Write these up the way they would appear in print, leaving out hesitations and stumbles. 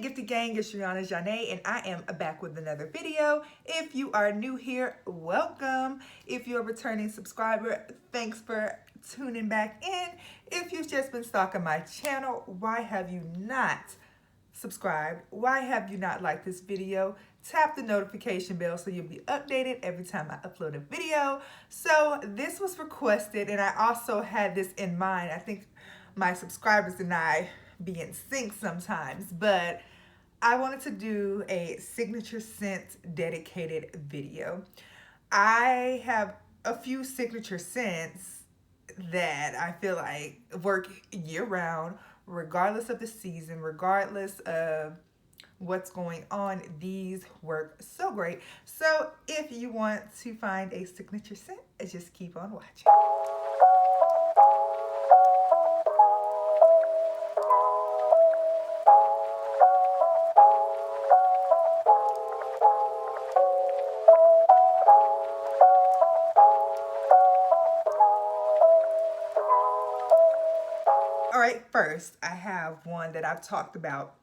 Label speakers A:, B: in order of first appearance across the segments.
A: Gifted Gang, it's Zhané, and I am back with another video. If you are new here, welcome. If you're a returning subscriber, thanks for tuning back in. If you've just been stalking my channel, why have you not subscribed? Why have you not liked this video? Tap the notification bell so you'll be updated every time I upload a video. So this was requested, and I also had this in mind. I think my subscribers and I be in sync sometimes, but I wanted to do a signature scent dedicated video. I have a few signature scents that I feel like work year round, regardless of the season, regardless of what's going on. These work so great. So if you want to find a signature scent, just keep on watching. All right, first I have one that I've talked about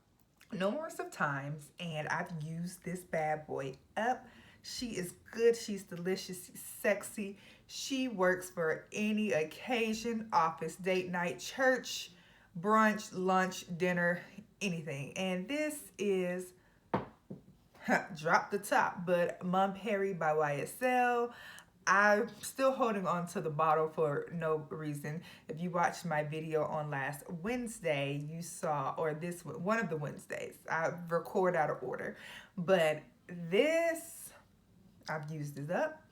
A: numerous of times, and I've used this bad boy up. She is good, she's delicious, she's sexy. She works for any occasion, office, date night, church, brunch, lunch, dinner, anything. And this is, drop the top, but Mon Paris by YSL. I'm still holding on to the bottle for no reason. If you watched my video on last Wednesday, you saw, or this one of the Wednesdays, I record out of order. But this, I've used it up.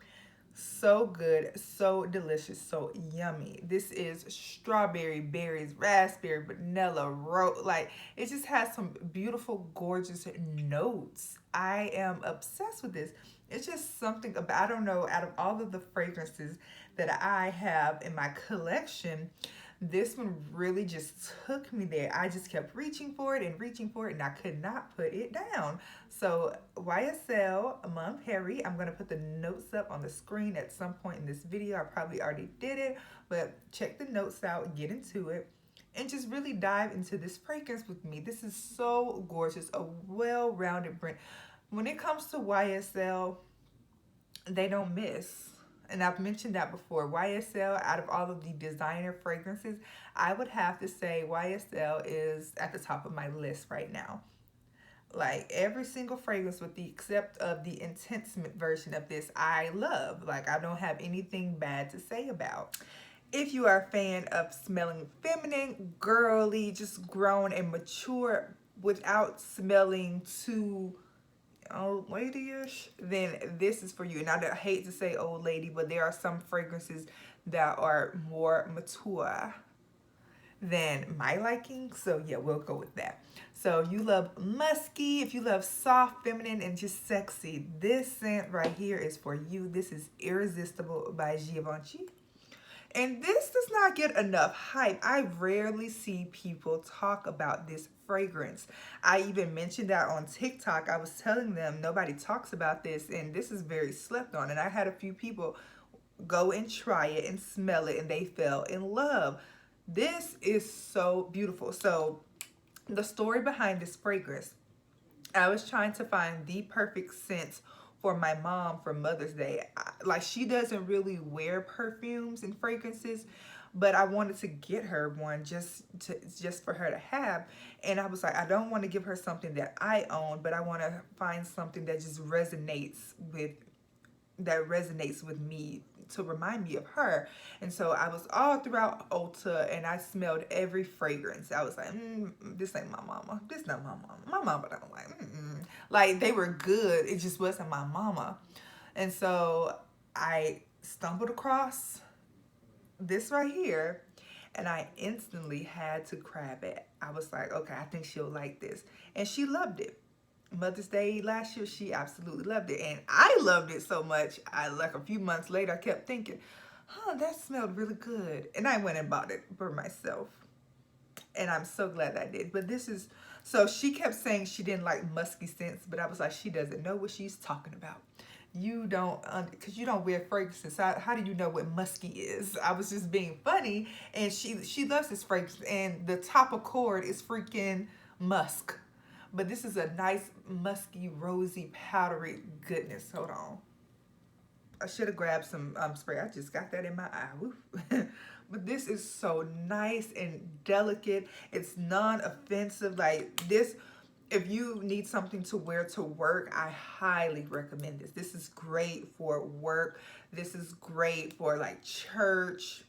A: So good, so delicious, so yummy. This is strawberry, berries, raspberry, vanilla, like it just has some beautiful, gorgeous notes. I am obsessed with this. It's just something about, I don't know, out of all of the fragrances that I have in my collection, this one really just took me there. I just kept reaching for it, and I could not put it down. So YSL Mon Paris, I'm going to put the notes up on the screen at some point in this video. I probably already did it, but check the notes out, get into it, and just really dive into this fragrance with me. This is so gorgeous, a well-rounded brand. When it comes to YSL, they don't miss. And I've mentioned that before. YSL, out of all of the designer fragrances, I would have to say YSL is at the top of my list right now. Like every single fragrance with the except of the intense version of this, I love. Like I don't have anything bad to say about. If you are a fan of smelling feminine, girly, just grown and mature without smelling too old lady-ish, then this is for you. And I hate to say old lady, but there are some fragrances that are more mature than my liking. So yeah, we'll go with that. So if you love musky, if you love soft, feminine, and just sexy, this scent right here is for you. This is Irresistible by Givenchy. And this does not get enough hype. I rarely see people talk about this fragrance. I even mentioned that on TikTok. I was telling them nobody talks about this, and this is very slept on. And I had a few people go and try it and smell it, and they fell in love. This is so beautiful. So the story behind this fragrance, I was trying to find the perfect scent for my mom for Mother's Day. Like she doesn't really wear perfumes and fragrances, but I wanted to get her one just for her to have. And I was like, I don't want to give her something that I own, but I want to find something that just resonates with me, to remind me of her. And so I was all throughout Ocha, and I smelled every fragrance. I was like, this ain't my mama. This not my mama. My mama don't like, Like they were good. It just wasn't my mama. And so I stumbled across this right here, and I instantly had to grab it. I was like, okay, I think she'll like this. And she loved it. Mother's Day last year, she absolutely loved it. And I loved it so much, like a few months later, I kept thinking, that smelled really good. And I went and bought it for myself. And I'm so glad I did. But this is, so she kept saying she didn't like musky scents, but I was like, she doesn't know what she's talking about. You don't, because you don't wear fragrances. How do you know what musky is? I was just being funny. And she loves this fragrance. And the top accord is freaking musk. But this is a nice, musky, rosy, powdery goodness. Hold on. I should have grabbed some spray. I just got that in my eye. Woo. But this is so nice and delicate. It's non-offensive. Like this, if you need something to wear to work, I highly recommend this. This is great for work. This is great for like church.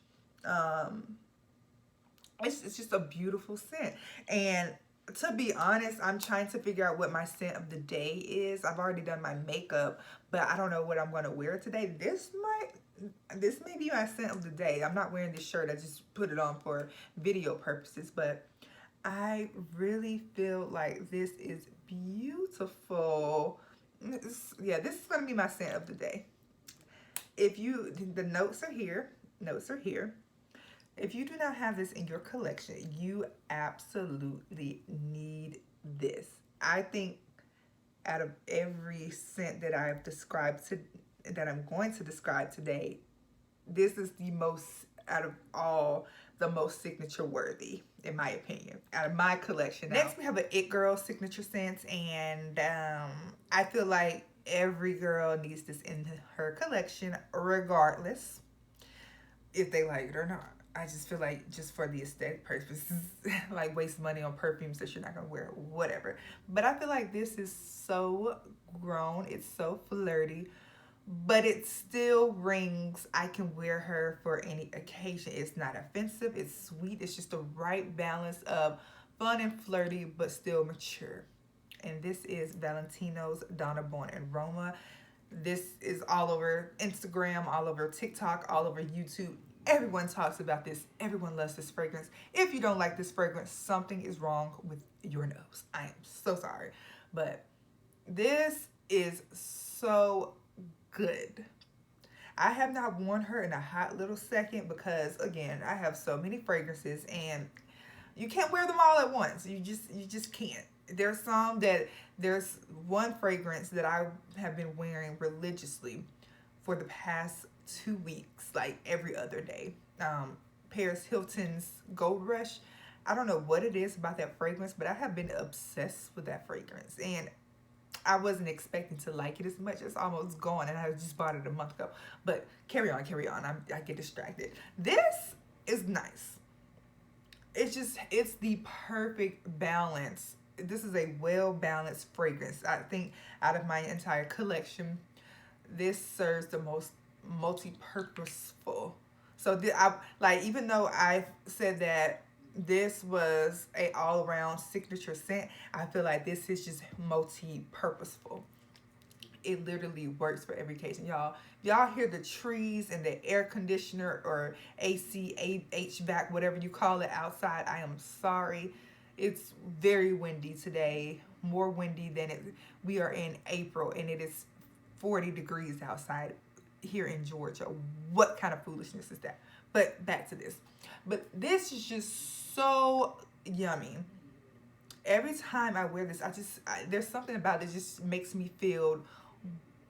A: It's just a beautiful scent. And to be honest, I'm trying to figure out what my scent of the day is. I've already done my makeup, but I don't know what I'm going to wear today. This may be my scent of the day. I'm not wearing this shirt. I just put it on for video purposes, but I really feel like this is beautiful. Yeah, this is going to be my scent of the day. The notes are here. Notes are here. If you do not have this in your collection, you absolutely need this. I think out of every scent that I've described that I'm going to describe today, this is the most, out of all, the most signature worthy, in my opinion, out of my collection. Next, we have an It Girl signature scents, and I feel like every girl needs this in her collection, regardless if they like it or not. I just feel like just for the aesthetic purposes, like waste money on perfumes that you're not gonna wear, whatever. But I feel like this is so grown, it's so flirty, but it still rings. I can wear her for any occasion. It's not offensive, it's sweet, it's just the right balance of fun and flirty, but still mature. And this is Valentino's Donna Born in Roma. This is all over Instagram, all over TikTok, all over YouTube. Everyone talks about this. Everyone loves this fragrance. If you don't like this fragrance, something is wrong with your nose. I am so sorry. But this is so good. I have not worn her in a hot little second because, again, I have so many fragrances and you can't wear them all at once. You just can't. There's one fragrance that I have been wearing religiously for the past 2 weeks, like every other day. Paris Hilton's Gold Rush. I don't know what it is about that fragrance, but I have been obsessed with that fragrance. And I wasn't expecting to like it as much. It's almost gone, and I just bought it a month ago. But carry on. I get distracted. This is nice. It's the perfect balance. This is a well-balanced fragrance. I think out of my entire collection, this serves the most multi-purposeful. So even though I said that this was a all-around signature scent, I feel like this is just multi-purposeful. It literally works for every occasion. Y'all hear the trees and the air conditioner or AC, HVAC, whatever you call it outside. I am sorry. It's very windy today, more windy than we are in April, and it is 40 degrees outside here in Georgia. What kind of foolishness is that? But back to this. But this is just so yummy. Every time I wear this, there's something about it just makes me feel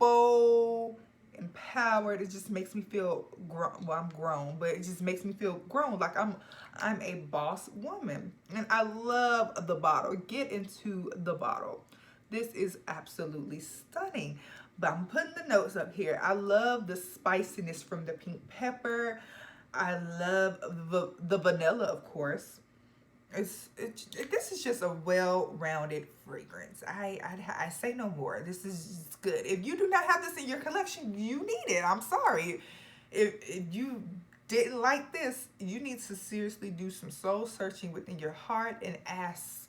A: bold, empowered. It just makes me feel grown. Well, I'm grown, but it just makes me feel grown, like I'm a boss woman. And I love the bottle. Get into the bottle. This is absolutely stunning. But I'm putting the notes up here. I love the spiciness from the pink pepper. I love the vanilla, of course. This is just a well-rounded fragrance. I say no more. This is good. If you do not have this in your collection, you need it. I'm sorry. If you didn't like this, you need to seriously do some soul searching within your heart and ask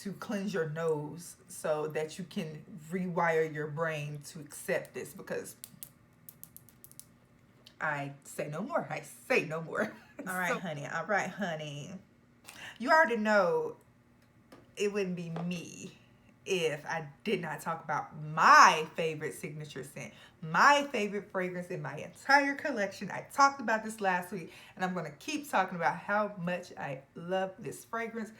A: to cleanse your nose so that you can rewire your brain to accept this, because I say no more. I say no more. All right, honey. All right, honey. You already know it wouldn't be me if I did not talk about my favorite signature scent, my favorite fragrance in my entire collection. I talked about this last week, and I'm going to keep talking about how much I love this fragrance.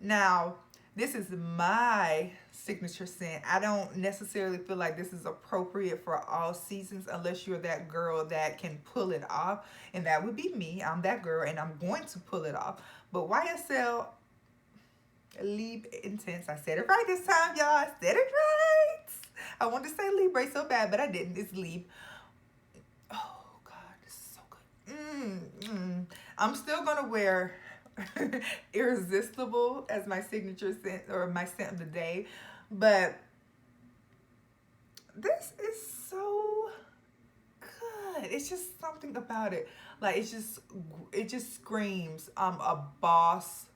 A: Now, this is my signature scent. I don't necessarily feel like this is appropriate for all seasons unless you're that girl that can pull it off, and that would be me. I'm that girl, and I'm going to pull it off. But YSL, Libre Intense. I said it right this time, y'all. I said it right. I wanted to say Libre so bad, but I didn't. It's Libre. Oh, God, this is so good. I'm still going to wear Irresistible as my signature scent or my scent of the day. But this is so good. It's just something about it. Like, it just screams, I'm a boss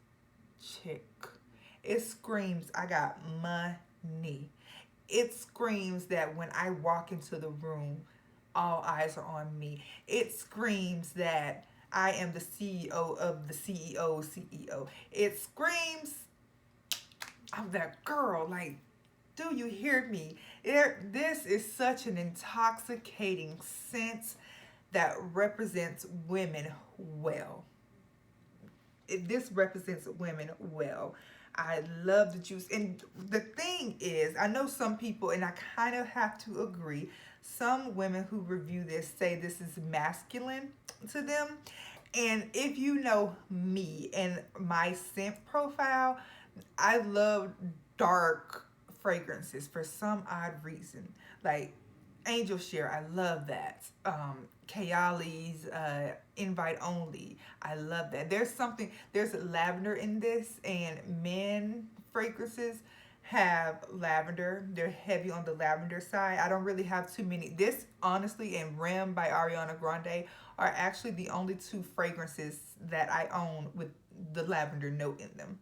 A: chick. It screams, I got money. It screams that when I walk into the room, all eyes are on me. It screams that I am the CEO of the CEO. It screams, I'm that girl. Like, do you hear me? This is such an intoxicating scent that represents women well. This represents women well. I love the juice. And the thing is, I know some people, and I kind of have to agree, some women who review this say this is masculine to them. And if you know me and my scent profile, I love dark fragrances for some odd reason. Like Angel Share, I love that. Kayali's Invite Only, I love that. There's lavender in this, and men fragrances have lavender. They're heavy on the lavender side. I don't really have too many. This, honestly, and Rem by Ariana Grande are actually the only two fragrances that I own with the lavender note in them.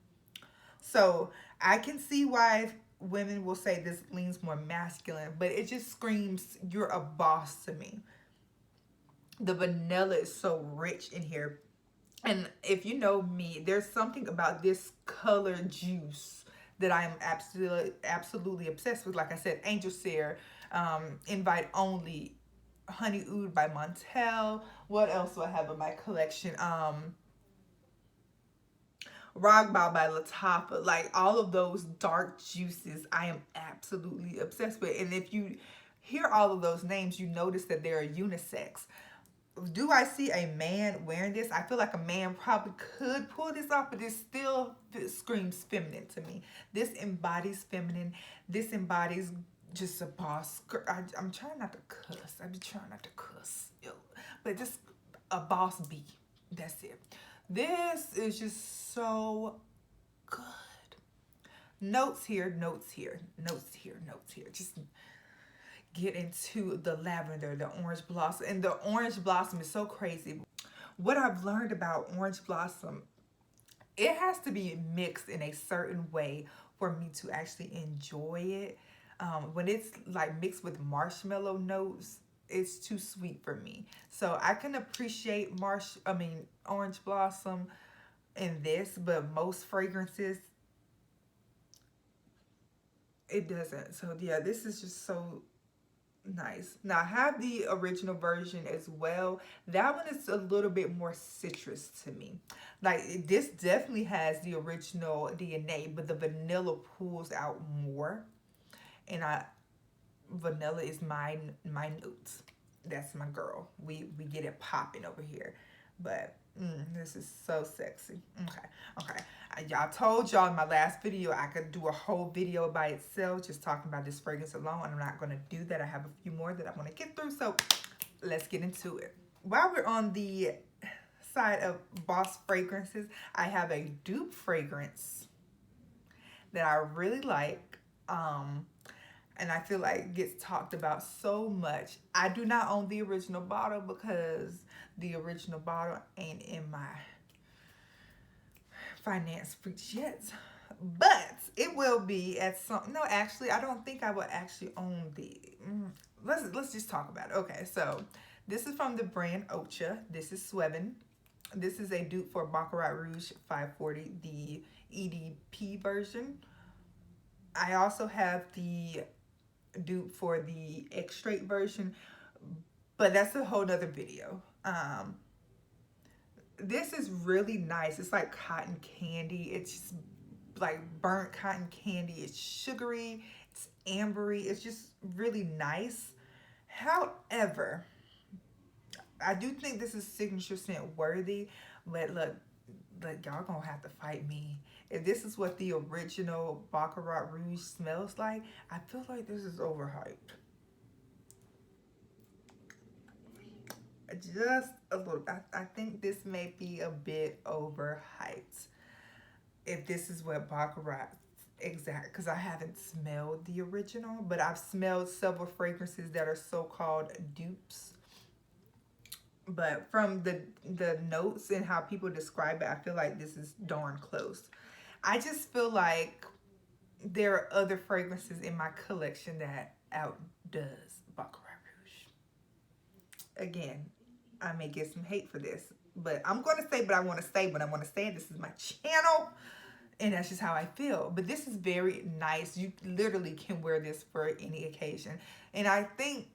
A: So I can see why women will say this leans more masculine, but it just screams, you're a boss to me. The vanilla is so rich in here. And if you know me, there's something about this color juice that I am absolutely obsessed with. Like I said, Angel Share, Invite Only, Honey Oud by Montale. What else do I have in my collection? Rogbao by Latafa. Like, all of those dark juices I am absolutely obsessed with. And if you hear all of those names, you notice that they're unisex. Do I see a man wearing this? I feel like a man probably could pull this off, but it screams feminine to me. This embodies feminine. This embodies just a boss. I'm trying not to cuss. I be trying not to cuss. But just a boss bee. That's it. This is just so good. Notes here, notes here, notes here, notes here. Just get into the lavender, the orange blossom. And the orange blossom is so crazy. What I've learned about orange blossom, it has to be mixed in a certain way for me to actually enjoy it. When it's like mixed with marshmallow notes, it's too sweet for me. So I can appreciate orange blossom in this, but most fragrances, it doesn't. So yeah, this is just so nice. Now I have the original version as well. That one is a little bit more citrus to me. Like, this definitely has the original DNA, but the vanilla pulls out more. And vanilla is my notes. That's my girl. We get it popping over here. But this is so sexy. Okay. Y'all told y'all in my last video I could do a whole video by itself just talking about this fragrance alone, and I'm not going to do that. I have a few more that I want to get through, so let's get into it. While we're on the side of boss fragrances, I have a dupe fragrance that I really like. And I feel like it gets talked about so much. I do not own the original bottle because the original bottle ain't in my finance freaks yet. But it will be at some... No, actually, I don't think I will actually own the... Let's just talk about it. Okay, so this is from the brand Ocha. This is Sweven. This is a dupe for Baccarat Rouge 540, the EDP version. I also have the dupe for the X-Straight version, but that's a whole nother video. This is really nice. It's like cotton candy. It's just like burnt cotton candy. It's sugary, it's ambery, it's just really nice. However, I do think this is signature scent worthy, but look, y'all gonna have to fight me If this is what the original Baccarat Rouge smells like, I feel like this is overhyped. Just a little. I think this may be a bit overhyped. If this is what Baccarat exact, because I haven't smelled the original, but I've smelled several fragrances that are so-called dupes. But from the notes and how people describe it, I feel like this is darn close. I just feel like there are other fragrances in my collection that outdoes Baccarat Rouge. Again, I may get some hate for this, but I'm going to say what I want to say when I want to say it. This is my channel, and that's just how I feel. But this is very nice. You literally can wear this for any occasion. And I think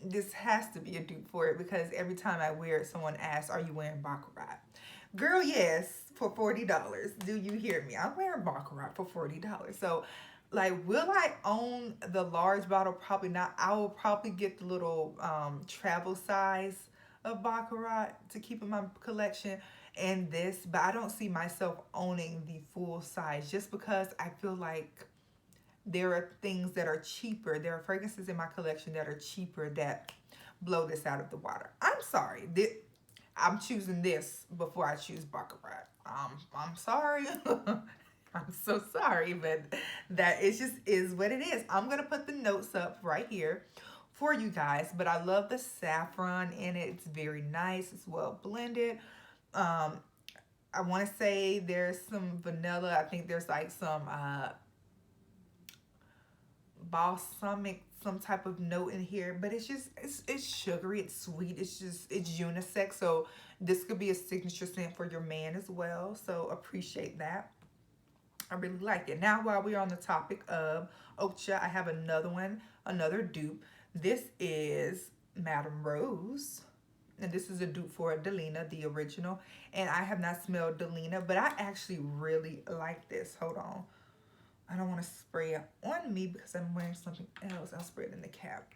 A: this has to be a dupe for it, because every time I wear it, someone asks, are you wearing Baccarat? Girl, yes, for $40. Do you hear me? I'm wearing Baccarat for $40. So, like, will I own the large bottle? Probably not. I will probably get the little travel size of Baccarat to keep in my collection and this, but I don't see myself owning the full size, just because I feel like there are things that are cheaper. There are fragrances in my collection that are cheaper that blow this out of the water. I'm sorry. I'm choosing this before I choose Baccarat. I'm sorry. I'm so sorry, but that is just is what it is. I'm going to put the notes up right here for you guys, but I love the saffron in it. It's very nice. It's well blended. I want to say there's some vanilla. I think there's like some balsamic, some type of note in here, but it's just it's sugary, it's sweet, it's unisex. So this could be a signature scent for your man as well. So appreciate that. I really like it. Now, while we're on the topic of Ocha, I have another one, another dupe. This is Madame Rose. And this is a dupe for Delina, the original. And I have not smelled Delina, but I actually really like this. Hold on. I don't want to spray it on me because I'm wearing something else. I'll spray it in the cap.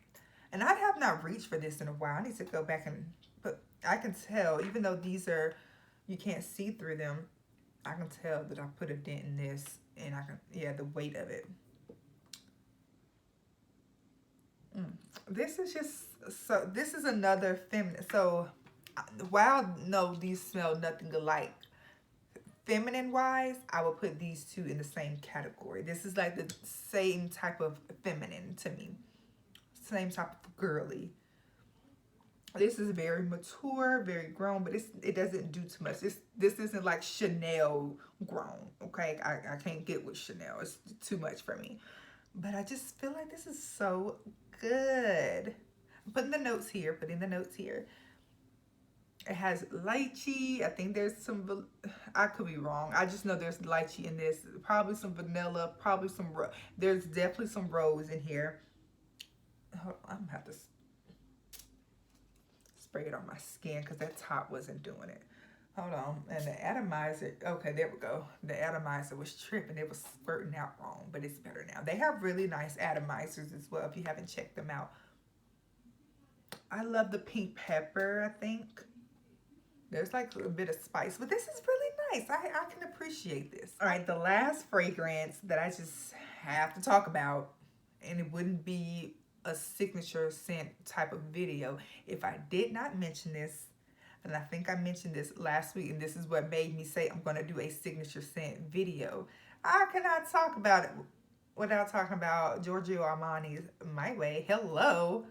A: And I have not reached for this in a while. I need to go back and put, I can tell, even though these are, you can't see through them, I can tell that I put a dent in this, and I can, yeah, the weight of it. This is just, so this is another feminine. So while no, these smell nothing alike, feminine wise, I would put these two in the same category. This is like the same type of feminine to me. Same type of girly. This is very mature, very grown, but it doesn't do too much. This isn't like Chanel grown, okay? I can't get with Chanel. It's too much for me. But I just feel like this is so good. I'm putting the notes here, It has lychee. I think there's some, I could be wrong. I just know there's lychee in this. Probably some vanilla, probably some, there's definitely some rose in here. Hold on, I'm gonna have to spray it on my skin because that top wasn't doing it. Hold on. And the atomizer, okay, there we go. The atomizer was tripping. It was squirting out wrong, but it's better now. They have really nice atomizers as well if you haven't checked them out. I love the pink pepper, I think. There's like a bit of spice, but this is really nice. I can appreciate this. All right, the last fragrance that I just have to talk about, and it wouldn't be a signature scent type of video if I did not mention this. And I think I mentioned this last week, and this is what made me say I'm going to do a signature scent video. I cannot talk about it without talking about Giorgio Armani's My Way. Hello,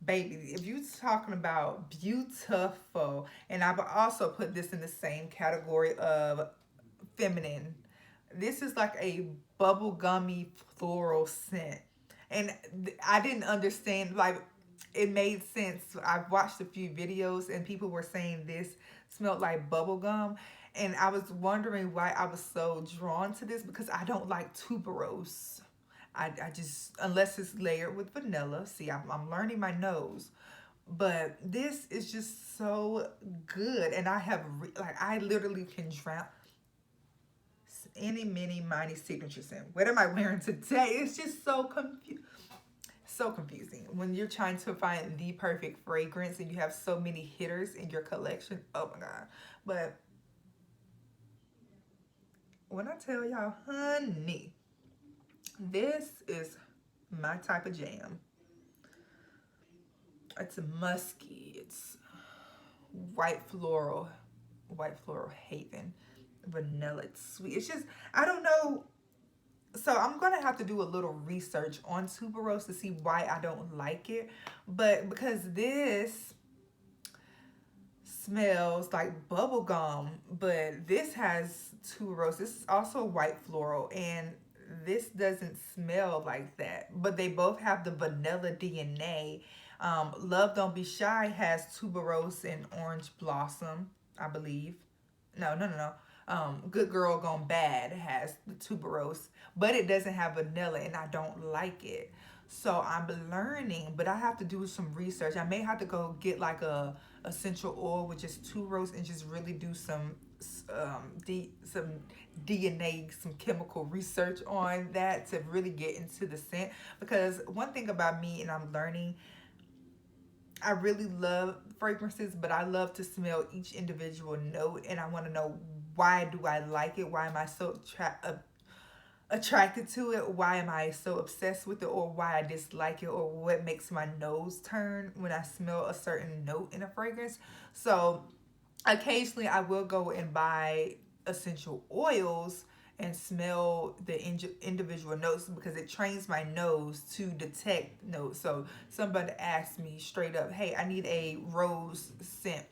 A: baby. If you're talking about beautiful, and I've also put this in the same category of feminine. This is like a bubblegummy floral scent. And I didn't understand, like, it made sense. I've watched a few videos and people were saying this smelled like bubble gum. And I was wondering why I was so drawn to this, because I don't like tuberose. I just, unless it's layered with vanilla. See, I'm learning my nose. But this is just so good. And I have, like, I literally can drown any, mini, mighty signature scent. What am I wearing today? It's just so confusing. So confusing when you're trying to find the perfect fragrance and you have so many hitters in your collection. Oh my God. But when I tell y'all, honey, this is my type of jam. It's musky. It's white floral, haven, vanilla. It's sweet. It's just, I don't know. So I'm gonna have to do a little research on tuberose to see why I don't like it. But because this smells like bubble gum, but this has tuberose. This is also white floral, and this doesn't smell like that. But they both have the vanilla DNA. Love Don't Be Shy has tuberose and orange blossom, I believe. No. Good Girl Gone Bad has the tuberose, but it doesn't have vanilla, and I don't like it. So I'm learning, but I have to do some research. I may have to go get like a essential oil with just tuberose and just really do some some DNA, some chemical research on that to really get into the scent. Because one thing about me, and I'm learning, I really love fragrances, but I love to smell each individual note, and I want to know, why do I like it? Why am I so attracted to it? Why am I so obsessed with it? Or why I dislike it? Or what makes my nose turn when I smell a certain note in a fragrance? So occasionally I will go and buy essential oils and smell the individual notes, because it trains my nose to detect notes. So somebody asked me straight up, hey, I need a rose scent.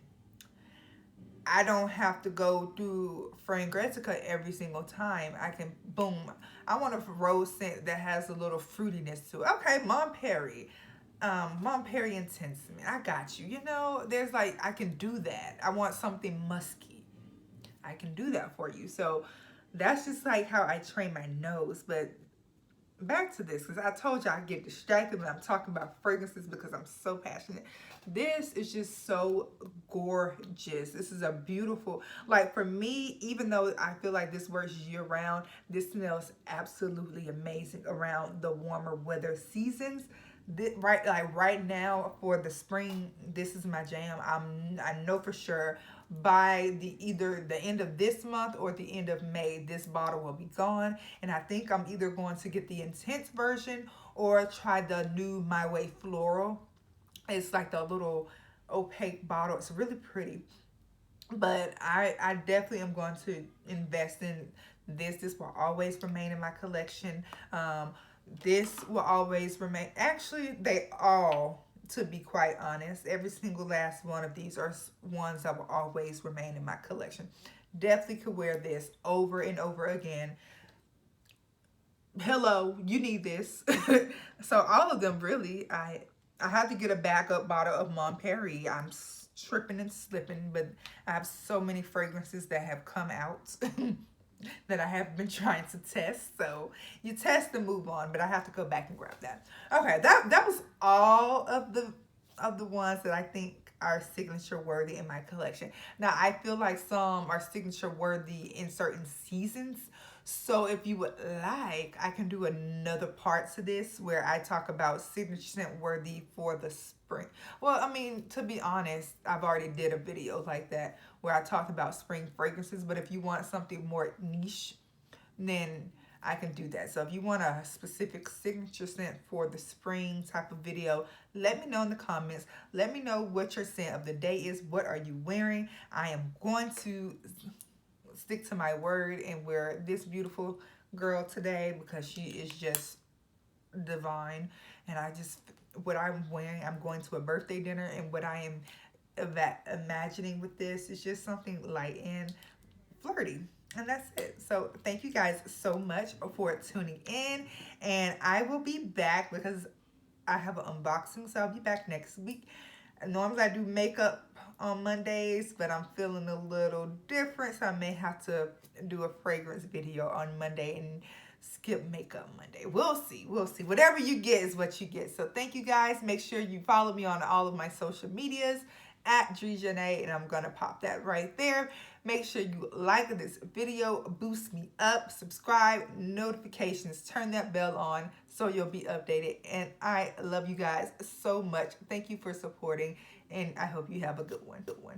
A: I don't have to go through Fragrantica every single time. I can, boom, I want a rose scent that has a little fruitiness to it. Okay, Mon Paris. Mon Paris Intense. I got you. You know, there's like, I can do that. I want something musky. I can do that for you. So that's just like how I train my nose. But back to this, because I told you I get distracted when I'm talking about fragrances because I'm so passionate. This is just so gorgeous. This is a beautiful, like for me, even though I feel like this works year round, this smells absolutely amazing around the warmer weather seasons. Right now for the spring, this is my jam. I know for sure by either the end of this month or the end of May, this bottle will be gone. And I think I'm either going to get the intense version or try the new My Way Floral. It's like the little opaque bottle. It's really pretty. But I definitely am going to invest in this. This will always remain in my collection. This will always remain. Actually, they all, to be quite honest, every single last one of these are ones that will always remain in my collection. Definitely could wear this over and over again. Hello, you need this. So all of them, really. I have to get a backup bottle of Mon Paris. I'm tripping and slipping, but I have so many fragrances that have come out that I have been trying to test. So you test and move on, but I have to go back and grab that. Okay, that was all of the ones that I think are signature worthy in my collection. Now I feel like some are signature worthy in certain seasons. So if you would like, I can do another part to this where I talk about signature scent worthy for the spring. Well, I mean, to be honest, I've already did a video like that where I talked about spring fragrances. But if you want something more niche, then I can do that. So if you want a specific signature scent for the spring type of video, let me know in the comments. Let me know what your scent of the day is. What are you wearing? I am going to stick to my word and wear this beautiful girl today because she is just divine. And I just, what I'm wearing, I'm going to a birthday dinner, and what I am imagining with this is just something light and flirty. And that's it. So thank you guys so much for tuning in, and I will be back because I have an unboxing, so I'll be back next week. Normally I do makeup on Mondays, but I'm feeling a little different, so I may have to do a fragrance video on Monday and skip makeup Monday. We'll see. We'll see. Whatever you get is what you get. So thank you guys. Make sure you follow me on all of my social medias at Zhané, and I'm going to pop that right there. Make sure you like this video, boost me up, subscribe, notifications, turn that bell on so you'll be updated. And I love you guys so much. Thank you for supporting, and I hope you have a good one.